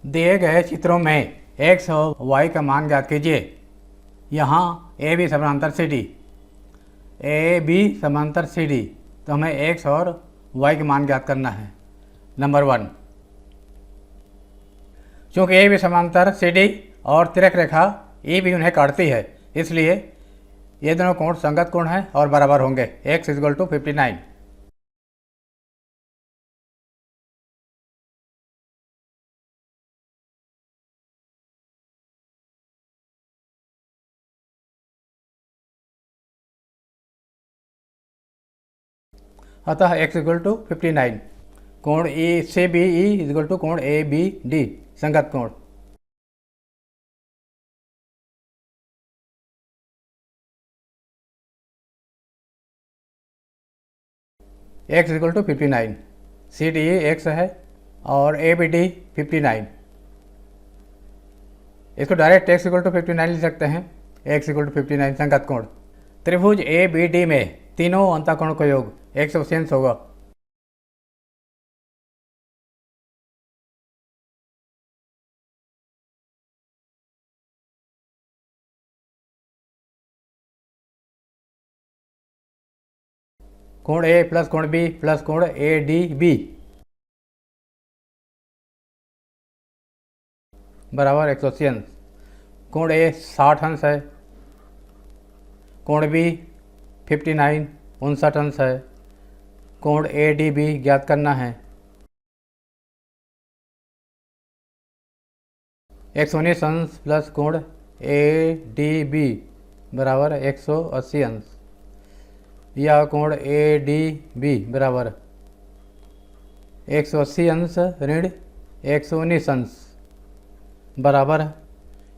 दिए गए चित्रों में x और y का मान ज्ञात कीजिए। यहाँ ए बी समांतर सी डी, ए बी समांतर सी डी, तो हमें x और y के मान ज्ञात करना है। नंबर 1, चूँकि ए बी समांतर सी डी और तिरक रेखा ई भी उन्हें काटती है, इसलिए ये दोनों कोण संगत कोण हैं और बराबर होंगे। x = 59। अतः x = 59। कोण ई सी बी ई = कोण ए बी डी संगत कोण। x = 59, सी डी x है और ए बी डी 59। इसको डायरेक्ट x = 59 लिख सकते हैं। x = 59 संगत कोण। त्रिभुज ए बी डी में तीनों अंतःकोणों का योग 180 होगा। कोण ए प्लस कोण बी प्लस कोण ए डी बी बराबर 180 अंश। कोण ए 60 अंश है, कोण बी 59 59 अंश है, कोण ए डी बी ज्ञात करना है। 119 अंश प्लस कोण ए डी बी बराबर 180 अंश, या कोण ए डी बी बराबर 180 अंश ऋण 119 अंश बराबर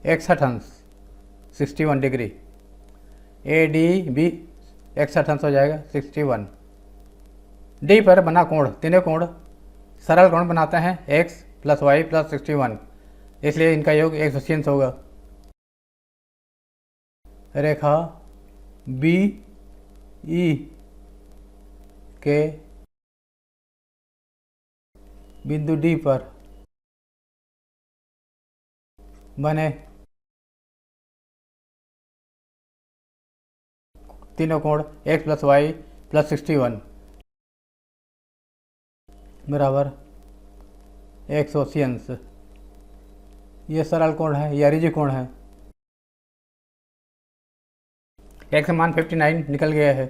61 अंश 61 डिग्री। ए डी बी 61 अंश हो जाएगा 61। डी पर बना कोण, तीनों कोण सरल कोण बनाते हैं x + y + 61, इसलिए इनका योग 180 अंश होगा। रेखा बी ई के बिंदु डी पर बने तीनों कोण x + y + 61 बराबर 180 अंश। ये सरल कोण है, यह रिजिड कोण है। x मान 59 निकल गया है।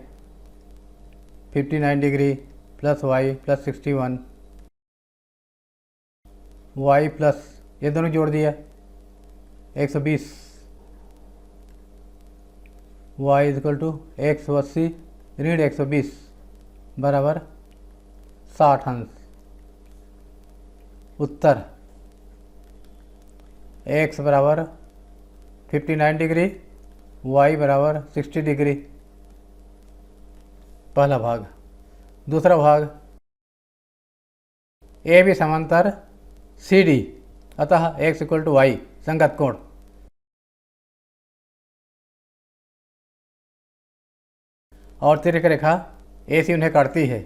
59 degree plus y + 61 y plus ये दोनों जोड़ दिया 120, y = 180 ऋण 120 बराबर 60 अंश। उत्तर x बराबर 59 डिग्री, y बराबर 60 डिग्री। पहला भाग। दूसरा भाग, ए बी समांतर सी डी, अतः x = y संगत कोण। और तिरक रेखा ए सी उन्हें काटती है,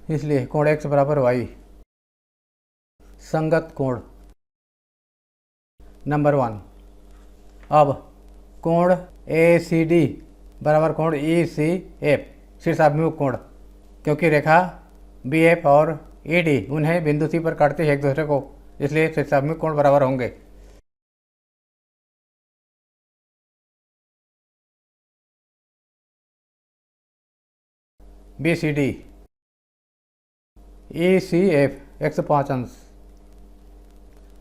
इसलिए कोण x बराबर y संगत कोण। नंबर 1, अब कोण ए सी डी बराबर कोण ई सी एफ शीर्षाभिमुख कोण, क्योंकि रेखा बी एफ और ई डी उन्हें बिंदु सी पर काटती है एक दूसरे को, इसलिए शीर्षाभिमुख कोण बराबर होंगे। B C D E C F 105 अंश,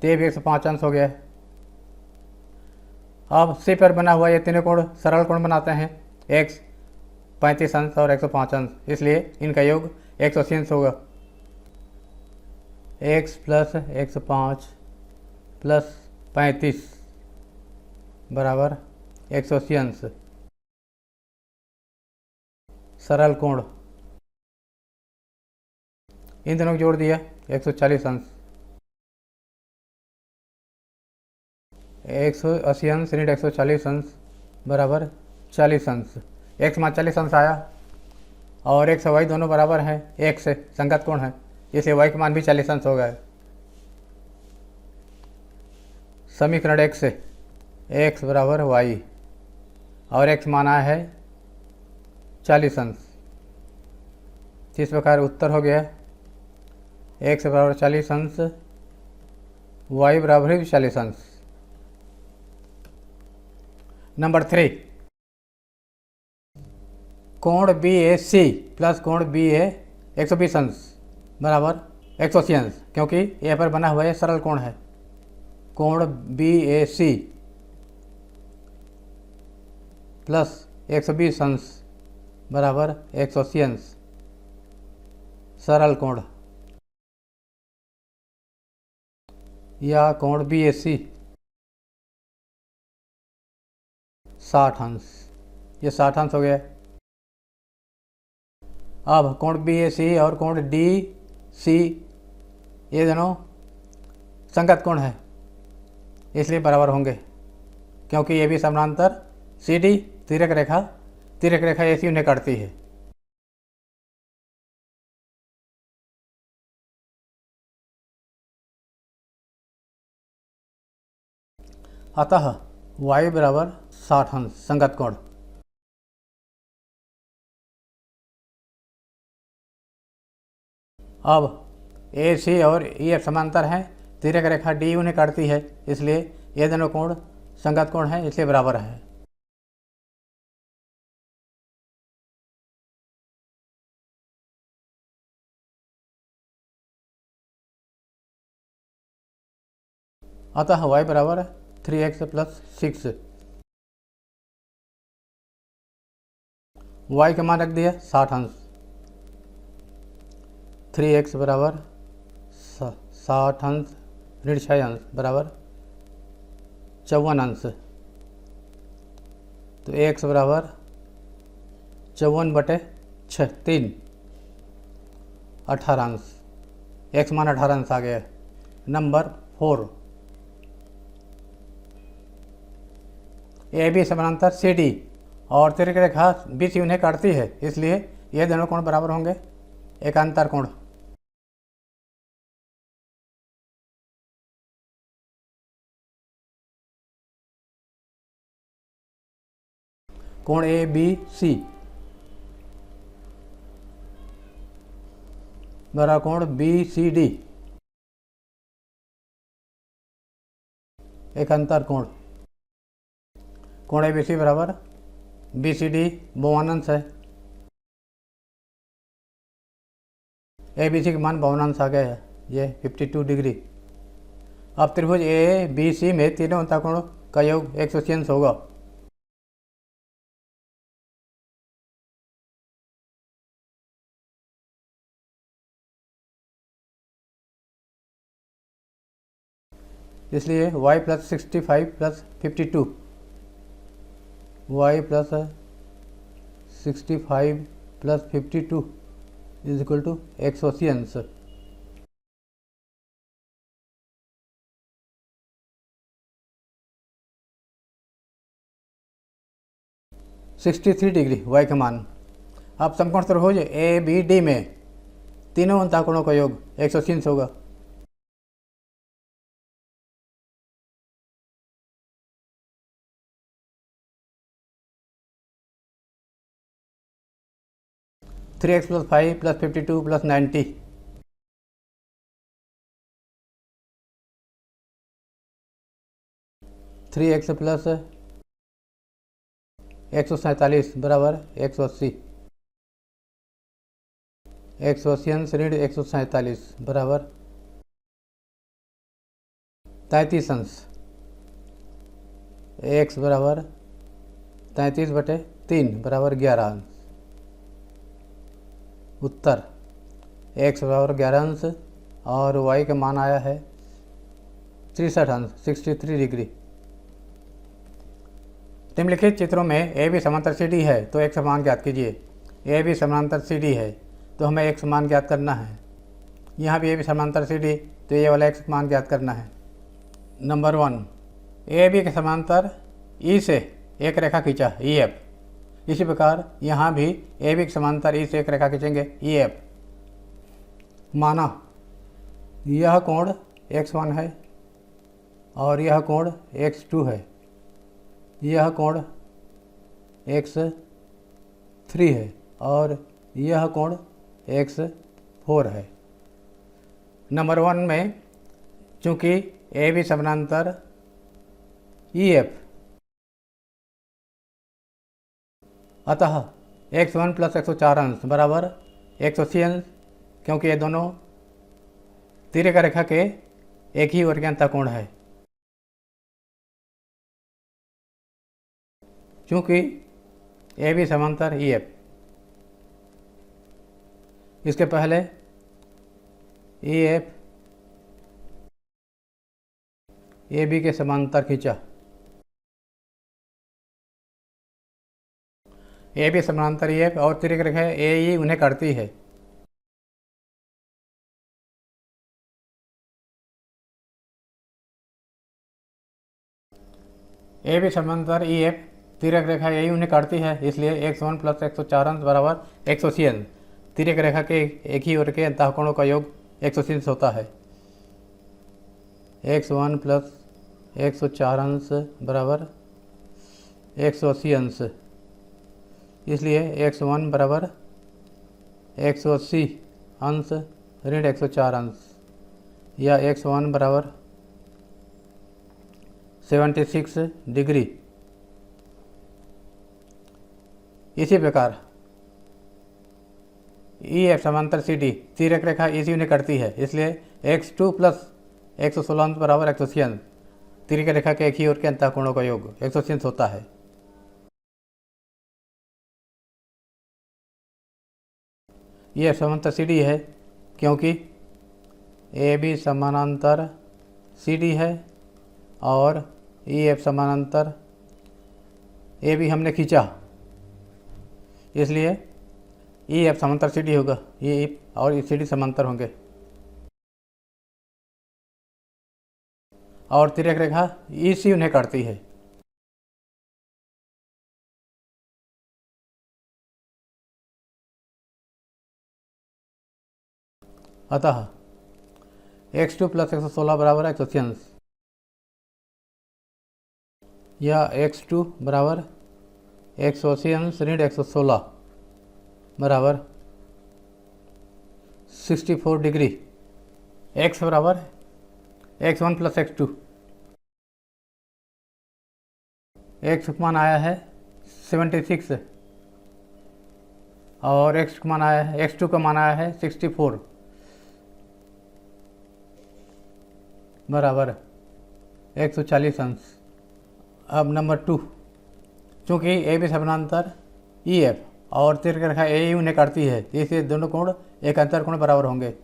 ते भी 105 अंश हो गया। अब सी पर बना हुआ ये तीनों कोण सरल कोण बनाते हैं, x 35 अंश और 105 अंश, इसलिए इनका योग 180 अंश होगा। x + 105 + 35 बराबर 180 अंश। सरल कोण इन दोनों को जोड़ दिया 140 अंश। 180 अंश ऋण 140 अंश बराबर 40 अंश। x मान 40 अंश आया और एक्स और वाई दोनों बराबर हैं, एक से संगत कोण है, इसलिए वाई का मान भी 40 अंश होगा। समीकरण एक से एक्स बराबर वाई और एक्स माना है 40 अंश। इस प्रकार उत्तर हो गया एक्स बराबर 40 अंश, वाई बराबर भी 40 अंश। नंबर 3, कोण बी ए सी प्लस कोण बी ए 120 अंश बराबर 180 अंश, क्योंकि ए पर बना हुआ है सरल कोण है। कोण बी ए सी प्लस 120 अंश बराबर 180 अंश सरल कोण, या कोण बी ए सी 60 अंश, ये 60 अंश हो गया। अब कोण बी ए सी और कोण डी सी ये दोनों संगत कोण है, इसलिए बराबर होंगे, क्योंकि ये भी समानांतर सी डी तिर्यक रेखा ऐसी उन्हें काटती है। अतः y बराबर 60 अंश संगत कोण। अब ए सी और ई एफ समांतर हैं, तिर्यक रेखा डी उन्हें काटती है, इसलिए ये दोनों कोण संगत कोण है, इसलिए बराबर है। अतः y बराबर 3x प्लस 6, y का मान रख दिया 60 अंश, 3x बराबर 60 अंश ऋण 6 अंश बराबर 54 अंश, तो x बराबर 54/6 3 18 अंश, x मान 18 अंश आ गया। नंबर 4, ए बी समानांतर सी डी और तिर्यक रेखा बी सी उन्हें काटती है, इसलिए ये दोनों कोण बराबर होंगे, एकांतर कोण। कोण ए बी सी बराबर कोण बी सी डी एकांतर कोण। कोण ए बी सी बराबर बी सी डी 52 अंश है, ए बी सी का मान 52 अंश आ गया है, ये 52 डिग्री। अब त्रिभुज ए बी सी में तीनों अंतःकोणों का योग 180 अंश होगा। इसलिए y plus 65 plus 52, y plus 65 plus 52 is equal to 180 अंश। (63 डिग्री y का मान। अब समकोण त्रिभुज ए बी डी में तीनों अंतःकोणों का योग 180 अंश होगा। Three x plus 5 plus 52 plus 90, three x plus 147 बराबर 180, 180 अंश ऋण 147 बराबर 33 अंश, x बराबर 33/3 बराबर 11 अंश। उत्तर x बराबर 11 अंश और y का मान आया है 63 अंश 63 डिग्री। निम्नलिखित चित्रों में ए बी समांतर सी डी है तो एक समान ज्ञात कीजिए। ए बी समांतर सी डी है तो हमें एक समान ज्ञात करना है। यहाँ भी ए बी समांतर सी डी तो ये वाला एक समान ज्ञात करना है। नंबर 1, ए बी के समांतर ई से एक रेखा खींचा ई एफ, इसी प्रकार यहाँ भी ए बी के समांतर ई से एक रेखा खींचेंगे ई एफ। माना यह कोण x1 है और यह कोण x2 है, यह कोण x3 है और यह कोण x4 है। नंबर 1 में चूँकि ए बी समानांतर ई एफ, अतः x1 प्लस 104 अंश बराबर 180 अंश, क्योंकि ये दोनों तिर्यक रेखा के एक ही ओर के अंतःकोण है। चूँकि ए बी समांतर ई एफ, इसके पहले ई एफ ए बी के समांतर खींचा, ए बी समांतर ई एफ और तिर्यक रेखा ए ई उन्हें काटती है। ए बी समांतर ई एफ तिर्यक रेखा ए ई उन्हें काटती है, इसलिए x1 प्लस 104 अंश बराबर 180 अंश। तिर्यक रेखा के एक ही ओर के अंतःकोणों का योग 180 अंश होता है। x1 प्लस 104 अंश बराबर 180 अंश, इसलिए x1 बराबर 180 अंश ऋण 104 अंश, या x1 बराबर 76 डिग्री। इसी प्रकार ई एफ समांतर सी डी तिर्यक रेखा इसी उन्हें करती है, इसलिए x2 प्लस 116 अंश बराबर 180 अंश। तिर्यक रेखा के एक ही ओर के अंतःकोणों का योग 180 अंश होता है। यह समांतर सी डी है क्योंकि ए बी समानांतर सी डी है और ई एफ समानांतर ए बी हमने खींचा, इसलिए ई एफ समांतर सी डी होगा, ये और सी डी समांतर होंगे और तिर्यक रेखा ई सी उन्हें काटती है। अतः x2 प्लस 116 बराबर 180 अंश, या x2 बराबर 180 अंश ऋण 116 बराबर 64 डिग्री। x बराबर x1 प्लस x2, x का मान आया है 76 और x का मान आया है, x2 का मान आया है 64 बराबर 140 अंश। अब नंबर 2, चूँकि ए बी समानांतर ई एफ और तिर्यक रेखा ए ई उन्हें काटती है, इसलिए दोनों कोण एक अंतरकोण बराबर होंगे।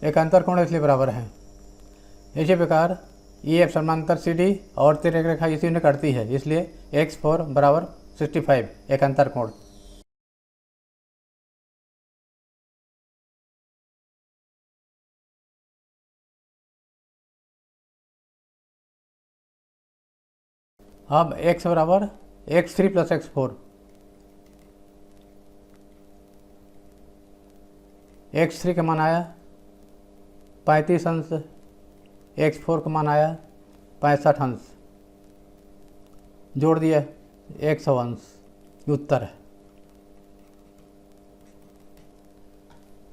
एक अंतरकोण इसलिए बराबर है। इसी प्रकार ई एफ समांतर सी डी और तिर्यक रेखा इसी उन्हें काटती है, इसलिए x4 बराबर 65 एक अंतरकोण। अब x बराबर x3 प्लस x4, x3 का मान आया 35 अंश, x4 का मान आया 65 अंश, जोड़ दिया 100 अंश, उत्तर है।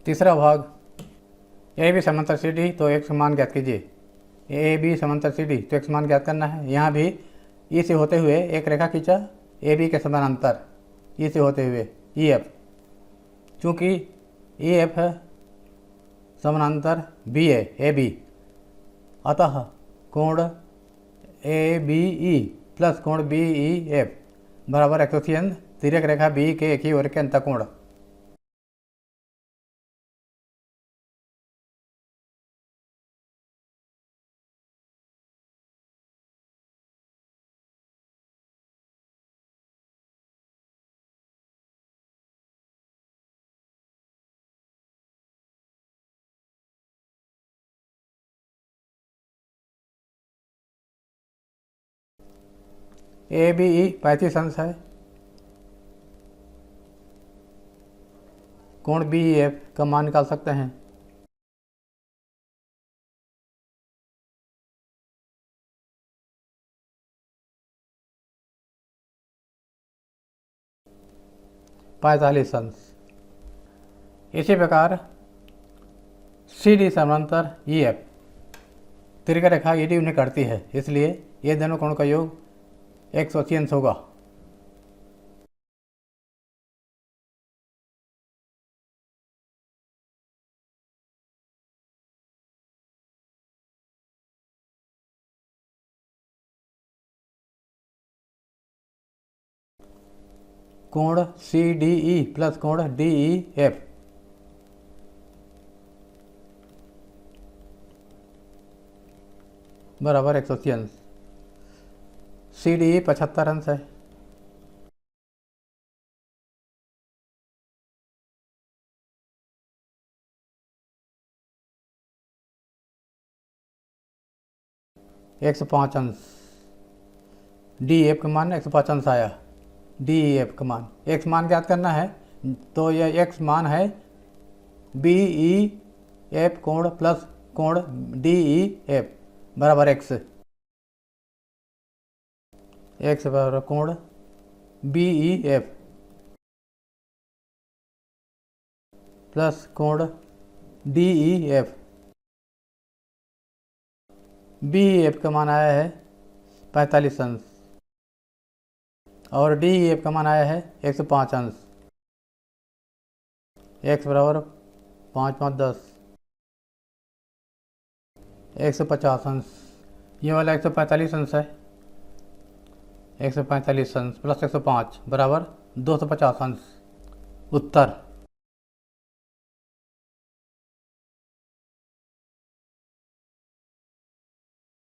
तीसरा भाग, ए बी समांतर सी डी तो x मान ज्ञात कीजिए। ए बी समांतर सी डी तो x मान ज्ञात करना है। यहाँ भी ई से होते हुए एक रेखा खींचा ए बी के समानांतर, ई से होते हुए ई एफ, चूँकि ई एफ है समानांतर बी ए ए बी, अतः कोण ए बी ई प्लस कोण बी ई एफ बराबर 180 अंश, तिर्यक रेखा बी के एक ही ओर के अंतःकोण। ए बी ई 35 अंश है। कोण बी ई एफ का मान निकाल सकते हैं। पैंतालीस अंश। इसी प्रकार सी डी समांतर ई एफ तिरका रेखा ई डी उन्हें करती है, इसलिए ये दोनों कोणों का योग 180 अंश होगा। कोण सी डी ई प्लस कोण डी ई एफ बराबर 180 अंश। सी डी ई 75 अंश है। एक सौ 5 अंश। डी एफ का मान 105 अंश आया। डी ई एफ का मान, एक्स मान ज्ञात करना है, तो यह एक्स मान है बी ई एफ कोण प्लस कोण डी ई एफ बराबर एक्स। एक्स बराबर कोण बी ई एफ प्लस कोण D E F. B E F का मान आया है 45 अंश और डी ई एफ का मान आया है 105 अंश। एक्स बराबर 5 5 10 150 अंश। ये वाला 145 अंश है। 145 अंश प्लस 105 बराबर 250 अंश। उत्तर